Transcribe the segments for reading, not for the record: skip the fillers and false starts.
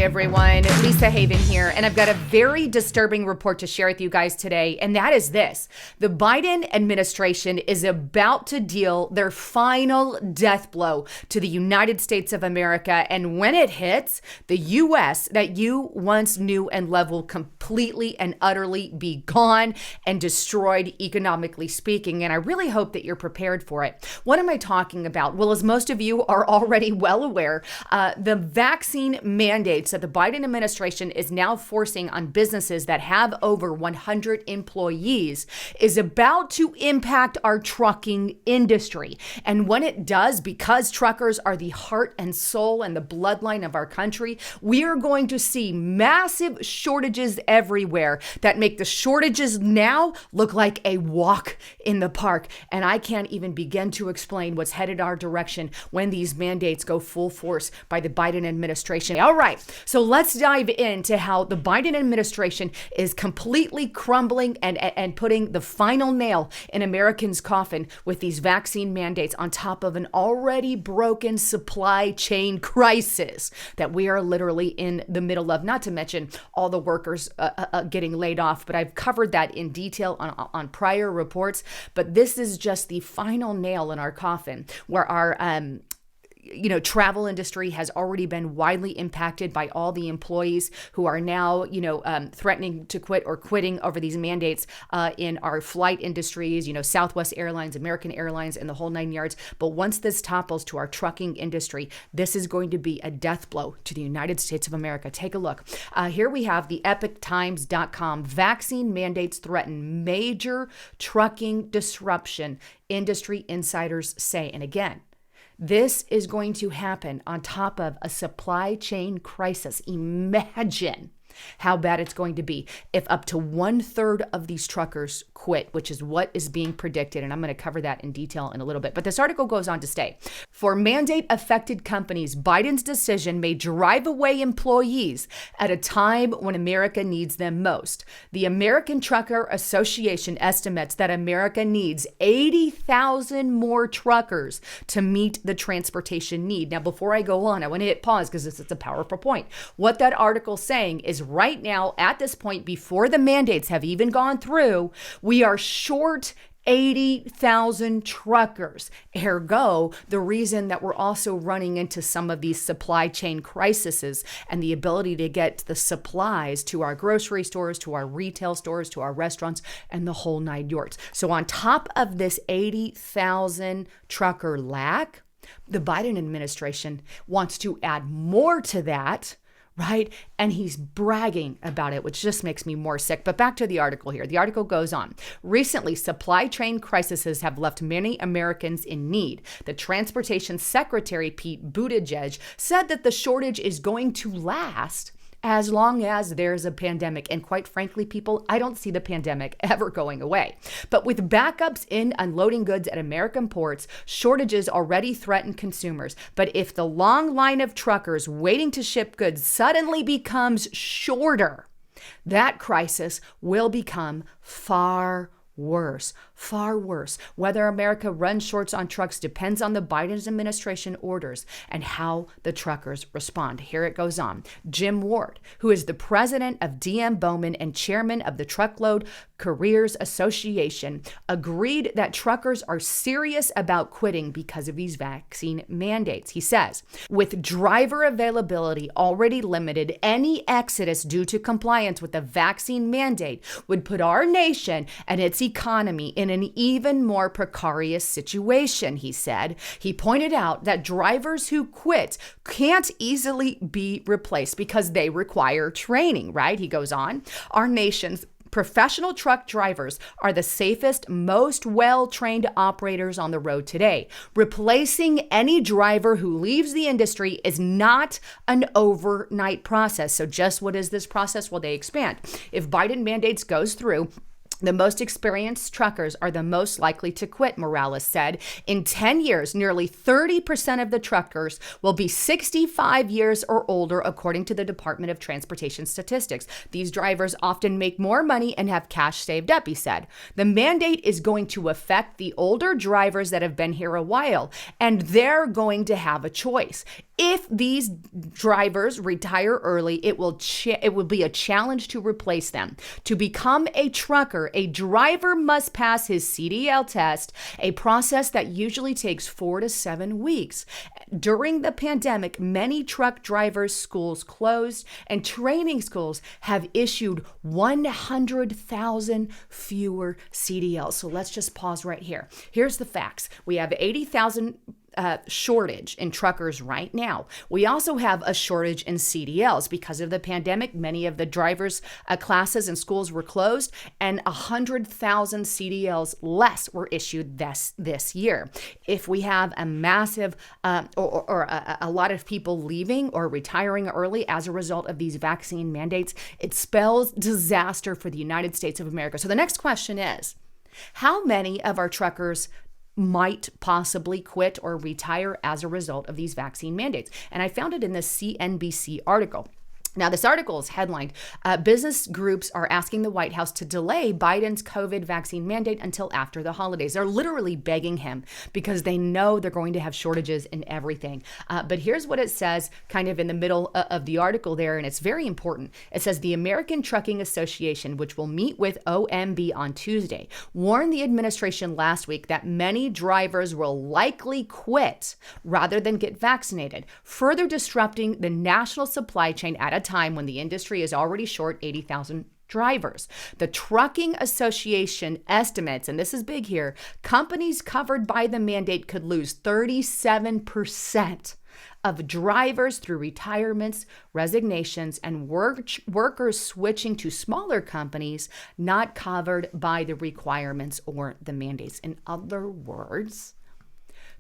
everyone. Lisa Haven here, and I've got a very disturbing report to share with you guys today, and that is this. The Biden administration is about to deal their final death blow to the United States of America, and when it hits, the U.S. that you once knew and loved will completely and utterly be gone and destroyed, economically speaking, and I really hope that you're prepared for it. What am I talking about? Well, as most of you are already well aware, the vaccine mandates that the Biden administration is now forcing on businesses that have over 100 employees is about to impact our trucking industry. And when it does, because truckers are the heart and soul and the bloodline of our country, we are going to see massive shortages everywhere that make the shortages now look like a walk in the park. And I can't even begin to explain what's headed our direction when these mandates go full force by the Biden administration. All right, so let's dive into how the Biden administration is completely crumbling and putting the final nail in Americans' coffin with these vaccine mandates on top of an already broken supply chain crisis that we are literally in the middle of, not to mention all the workers getting laid off. But I've covered that in detail on prior reports. But this is just the final nail in our coffin where our travel industry has already been widely impacted by all the employees who are now, threatening to quit or quitting over these mandates in our flight industries, Southwest Airlines, American Airlines, and the whole nine yards. But once this topples to our trucking industry, this is going to be a death blow to the United States of America. Take a look. Here we have the EpicTimes.com. Vaccine mandates threaten major trucking disruption, industry insiders say. And again, this is going to happen on top of a supply chain crisis. Imagine how bad it's going to be if up to 1/3 of these truckers quit, which is what is being predicted. And I'm going to cover that in detail in a little bit. But this article goes on to say, for mandate-affected companies, Biden's decision may drive away employees at a time when America needs them most. The American Trucker Association estimates that America needs 80,000 more truckers to meet the transportation need. Now, before I go on, I want to hit pause because this is a powerful point. What that article's saying is right now, at this point, before the mandates have even gone through, we are short 80,000 truckers. Ergo, the reason that we're also running into some of these supply chain crises and the ability to get the supplies to our grocery stores, to our retail stores, to our restaurants, and the whole nine yards. So on top of this 80,000 trucker lack, the Biden administration wants to add more to that, right? And he's bragging about it, which just makes me more sick. But back to the article here. The article goes on. Recently, supply chain crises have left many Americans in need. The Transportation Secretary, Pete Buttigieg, said that the shortage is going to last as long as there's a pandemic. And quite frankly, people, I don't see the pandemic ever going away. But with backups in unloading goods at American ports, shortages already threaten consumers. But if the long line of truckers waiting to ship goods suddenly becomes shorter, that crisis will become far worse. Whether America runs short on trucks depends on the Biden administration orders and how the truckers respond. Here it goes on. Jim Ward, who is the president of DM Bowman and chairman of the Truckload Careers Association, agreed that truckers are serious about quitting because of these vaccine mandates. He says, with driver availability already limited, any exodus due to compliance with the vaccine mandate would put our nation and its economy in an even more precarious situation, he said. He pointed out that drivers who quit can't easily be replaced because they require training, right? He goes on, our nation's professional truck drivers are the safest, most well-trained operators on the road today. Replacing any driver who leaves the industry is not an overnight process. So just what is this process? Well, they expand. If Biden mandates goes through, The most experienced truckers are the most likely to quit, Morales said. In 10 years, nearly 30% of the truckers will be 65 years or older, according to the Department of Transportation statistics. These drivers often make more money and have cash saved up, he said. The mandate is going to affect the older drivers that have been here a while, and they're going to have a choice. If these drivers retire early, it will be a challenge to replace them. To become a trucker, a driver must pass his CDL test, a process that usually takes 4 to 7 weeks. During the pandemic, many truck drivers' schools closed, and training schools have issued 100,000 fewer CDLs. So let's just pause right here. Here's the facts. We have 80,000 shortage in truckers right now. We also have a shortage in CDLs because of the pandemic. Many of the drivers' classes and schools were closed, and 100,000 CDLs less were issued this year. If we have a massive or a lot of people leaving or retiring early as a result of these vaccine mandates, it spells disaster for the United States of America. So the next question is, how many of our truckers might possibly quit or retire as a result of these vaccine mandates? And I found it in this CNBC article. Now, this article is headlined, business groups are asking the White House to delay Biden's COVID vaccine mandate until after the holidays. They're literally begging him because they know they're going to have shortages in everything. But here's what it says kind of in the middle of the article there, and it's very important. It says the American Trucking Association, which will meet with OMB on Tuesday, warned the administration last week that many drivers will likely quit rather than get vaccinated, further disrupting the national supply chain at a time when the industry is already short 80,000 drivers. The Trucking Association estimates, and this is big here, companies covered by the mandate could lose 37% of drivers through retirements, resignations, and workers switching to smaller companies not covered by the requirements or the mandates. In other words,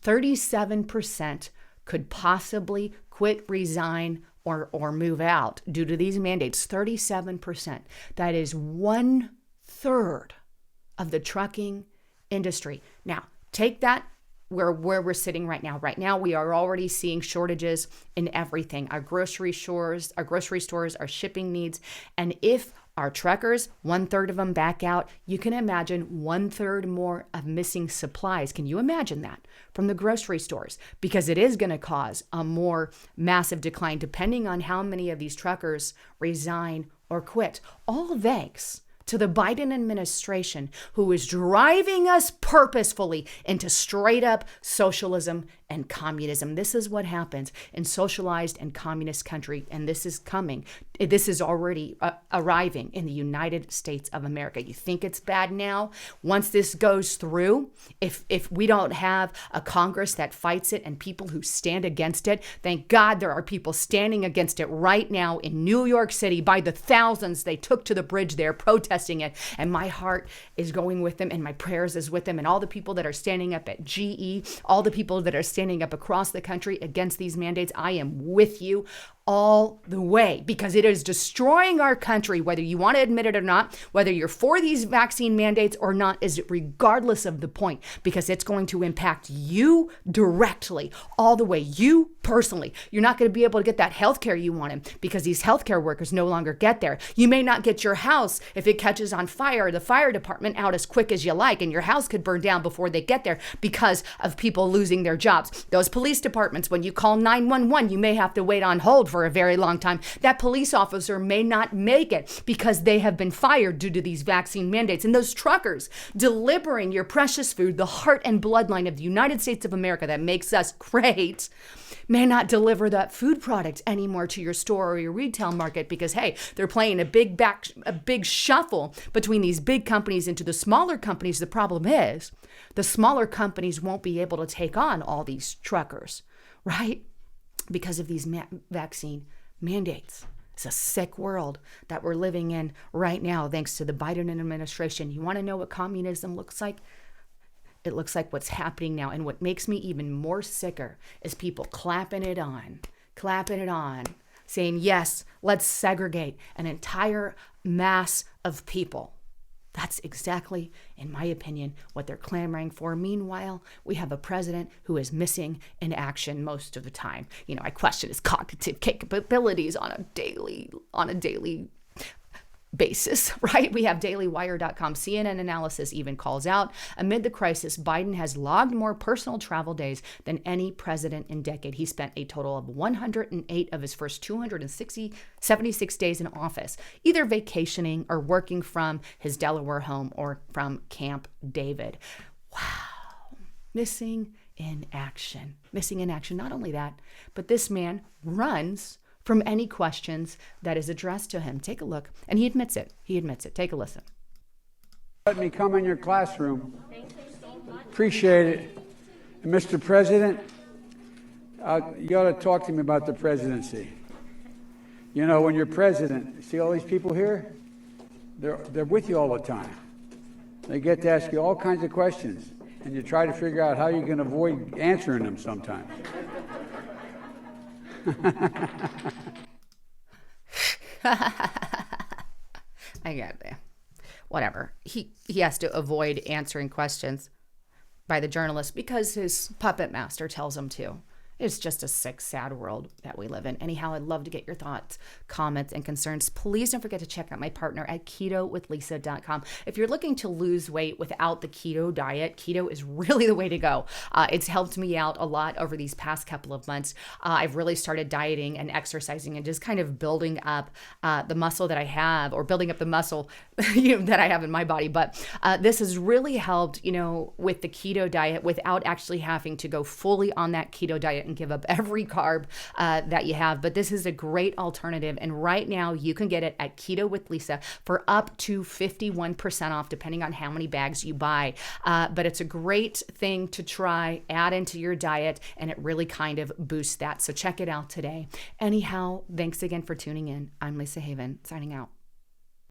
37% could possibly quit, resign, or move out due to these mandates. 37%. That is 1/3 of the trucking industry. Now, take that where we're sitting right now. Right now, we are already seeing shortages in everything. Our grocery stores, our shipping needs. And if our truckers, 1/3 of them back out, you can imagine 1/3 more of missing supplies. Can you imagine that from the grocery stores? Because it is going to cause a more massive decline depending on how many of these truckers resign or quit. All thanks to the Biden administration, who is driving us purposefully into straight up socialism and communism. This is what happens in socialized and communist country, and this is coming. This is already arriving in the United States of America. You think it's bad now? Once this goes through, if we don't have a Congress that fights it and people who stand against it, thank God there are people standing against it right now in New York City by the thousands. They took to the bridge there protesting it, and my heart is going with them, and my prayers is with them, and all the people that are standing up at GE, all the people that are standing up across the country against these mandates. I am with you all the way, because it is destroying our country, whether you want to admit it or not, whether you're for these vaccine mandates or not, is regardless of the point, because it's going to impact you directly, all the way, you personally. You're not going to be able to get that health care you wanted because these healthcare workers no longer get there. You may not get your house if it catches on fire, the fire department out as quick as you like, and your house could burn down before they get there because of people losing their jobs. Those police departments, when you call 911, you may have to wait on hold for a very long time. That police officer may not make it because they have been fired due to these vaccine mandates. And those truckers delivering your precious food, the heart and bloodline of the United States of America that makes us great, may not deliver that food product anymore to your store or your retail market because, hey, they're playing a big shuffle between these big companies into the smaller companies. The problem is the smaller companies won't be able to take on all these truckers, right? Because of these vaccine mandates. It's a sick world that we're living in right now, thanks to the Biden administration. You want to know what communism looks like? It looks like what's happening now. And what makes me even more sicker is people clapping it on, saying, yes, let's segregate an entire mass of people That's exactly, in my opinion, what they're clamoring for. Meanwhile, we have a president who is missing in action most of the time. I question his cognitive capabilities on a daily basis, right? We have dailywire.com. CNN analysis even calls out, amid the crisis, Biden has logged more personal travel days than any president in decade. He spent a total of 108 of his first 76 days in office, either vacationing or working from his Delaware home or from Camp David. Wow. Missing in action. Not only that, but this man runs from any questions that is addressed to him. Take a look. And he admits it. Take a listen. Let me come in your classroom. Appreciate it. And Mr. President, you ought to talk to me about the presidency. When you're president, see all these people here? They're with you all the time. They get to ask you all kinds of questions, and you try to figure out how you can avoid answering them sometimes. I got it. Whatever. He has to avoid answering questions by the journalist because his puppet master tells him to. It's just a sick, sad world that we live in. Anyhow, I'd love to get your thoughts, comments, and concerns. Please don't forget to check out my partner at ketowithlisa.com. If you're looking to lose weight without the keto diet, keto is really the way to go. It's helped me out a lot over these past couple of months. I've really started dieting and exercising and just kind of building up the muscle that I have, or building up the muscle that I have in my body. But this has really helped, with the keto diet without actually having to go fully on that keto diet and give up every carb that you have. But this is a great alternative. And right now you can get it at Keto with Lisa for up to 51% off, depending on how many bags you buy. But it's a great thing to try, add into your diet, and it really kind of boosts that. So check it out today. Anyhow, thanks again for tuning in. I'm Lisa Haven, signing out.